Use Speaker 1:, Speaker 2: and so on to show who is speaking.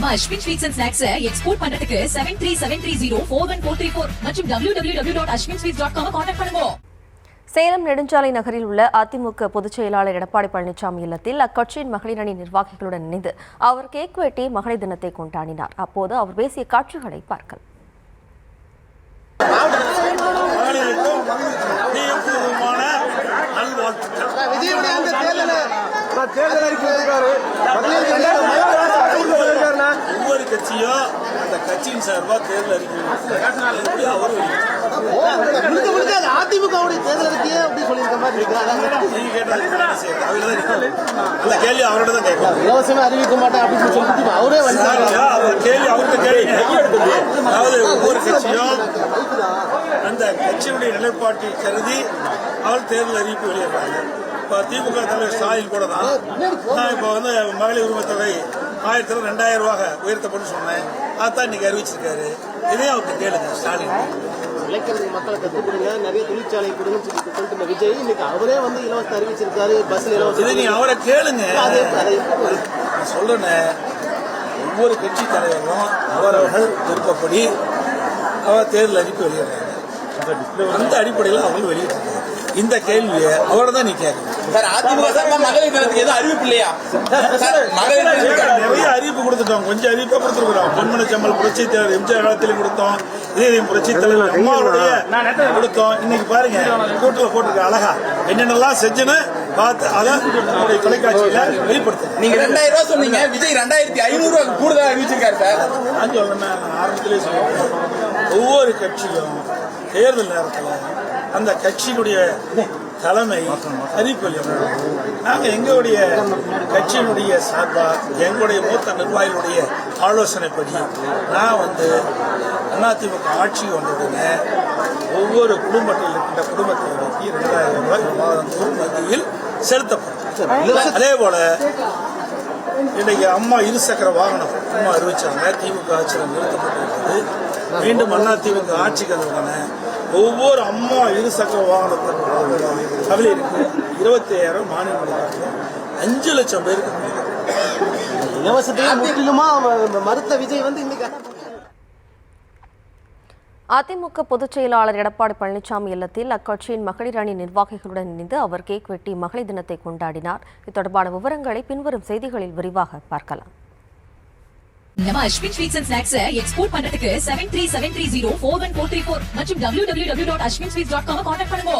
Speaker 1: நம்ம Ashwin sweets and snacks export பண்றதுக்கு 7373041434 மற்றும் www.ashwinsweets.com கான்டாக்ட் பண்ணுங்க.
Speaker 2: சேலம் நெடுஞ்சாலை நகரில் உள்ள அதிமுக பொதுச் செயலாளர் எடப்பாடி பழனிசாமி இல்லத்தில் அக்கட்சியின் மகளிர் அணி நிர்வாகிகளுடன் இணைந்து அவர் கேக் வெட்டி மகளிர் தினத்தை கொண்டாடினார். அப்போது அவர் பேசிய காட்சிகளை பார்க்கலாம்.
Speaker 3: ஒவ்வொரு கட்சியும் அந்த கட்சியின் சார்பா தேர்தல் அறிக்கை அதிமுகவுடைய தேர்தல் அறிக்கையே அப்படி சொல்லியிருக்க மாதிரி அந்த கேள்வி அவரோட தான் கேட்கலாம். இலவசமே அறிவிக்க மாட்டேன் அப்படின்னு சொல்லிட்டு அவரே கேள்வி அவருக்கு கேள்வி. அதாவது ஒவ்வொரு கட்சியும் அந்த கட்சியுடைய நிலைப்பாட்டை கருதி அவர் தேர்தல் அறிவிப்பு வெளியிடுறாங்க. இப்போ திமுக தலைவர் ஸ்டாலின் கூட தான் நான் இப்போ மகளிர் உரிமை தொகை 2000 ரூபாய் உயர்த்தப்பட்டு சொன்னேன். அதான் இன்னைக்கு அறிவிச்சிருக்காரு. இதே அவருக்கு கேளுங்க ஸ்டாலின். இலக்கிய மக்களை கற்றுக் கொடுங்க, நிறைய தொழிற்சாலை கொடுங்கன்னு சொல்லிட்டு விஜய் இன்னைக்கு அவரே இலவசம் அறிவிச்சிருக்காரு. பஸ்ல இலவசம். இதை நீங்க அவரை கேளுங்க. நான் சொல்றேன், ஒவ்வொரு கட்சி தலைவரும் அவரவர்கள் விருப்பப்படி அவர் தேர்தல் அறிவிப்பு வெளியிடுறாங்க. அந்த அடிப்படையில் அவங்க வெளியிட்டிருக்காங்க. இந்த கேள்வியை அவரை தான் நீ கேட்கணும். நிறைய அறிவிப்பு கொடுத்துட்டோம். கொஞ்சம் அறிவிப்பா கொடுத்துருக்கிறோம். பொன்மன செம்மல் புரட்சி தலைவர் எம்ஜிஆர் காலத்திலும் கொடுத்தோம். இதயம் புரட்சி தலைவர் அம்மாவுடைய கொடுத்தோம். இன்னைக்கு பாருங்க கூட்டுல போட்டிருக்க அழகா என்னென்னலாம் செஞ்சுன்னு பார்த்து அதான் தொலைக்காட்சியில வெளிப்படுத்த. நீங்க 2000 ரூபாய் சொன்னீங்க, விஜய் 2500 ரூபாய் கூடுதலா அறிவிச்சிருக்காரு சார். நான் சொல்றேன், ஆரம்பத்திலே சொல்றேன், ஒவ்வொரு கட்சியும் தேர்தல் நேரத்தில் அந்த கட்சியினுடைய தலைமை அறிவிப்பு. நாங்கள் எங்களுடைய கட்சியினுடைய சார்பா எங்களுடைய மூத்த நிர்வாகிகளுடைய ஆலோசனைப்படி நான் அதிமுக ஆட்சிக்கு வந்ததுன்னு ஒவ்வொரு குடும்பத்தில் இருக்கின்ற குடும்பத்தினருக்கு 2000 ரூபாய் மாதந்தோறும் வங்கியில் செலுத்தப்படும். அதே போல இன்றைக்கு அம்மா இருசக்கர வாகனம் அம்மா அறிவிச்சாங்க. திமுக ஆட்சியில் நிறுத்தப்பட்டிருக்கிறது. மீண்டும் அதிமுக ஆட்சிக்கு வந்தவுடனே ஒவ்வொரு அம்மா இருசக்கர வாகனத்திற்கு மகளிருக்கு 25,000 மானியம் கொடுத்தாங்க. 5 லட்சம் பேருக்கு இலவசத்தை முற்றிலுமா மறுத்த விஜய் இன்னைக்கு.
Speaker 2: அதிமுக பொதுச் செயலாளர் எடப்பாடி பழனிசாமி இல்லத்தில் அக்கட்சியின் மகளிர் அணி நிர்வாகிகளுடன் இணைந்து அவர் கேக் வெட்டி மகளிர் தினத்தை கொண்டாடினார். இது தொடர்பான விவரங்களை பின்வரும் செய்திகளில் விரிவாக பார்க்கலாம்.
Speaker 1: நம்ம Ashwin sweets and snacks export பண்றதுக்கு 7373041434 மற்றும் www.ashwinsweets.com கான்டாக்ட் பண்ணுங்க.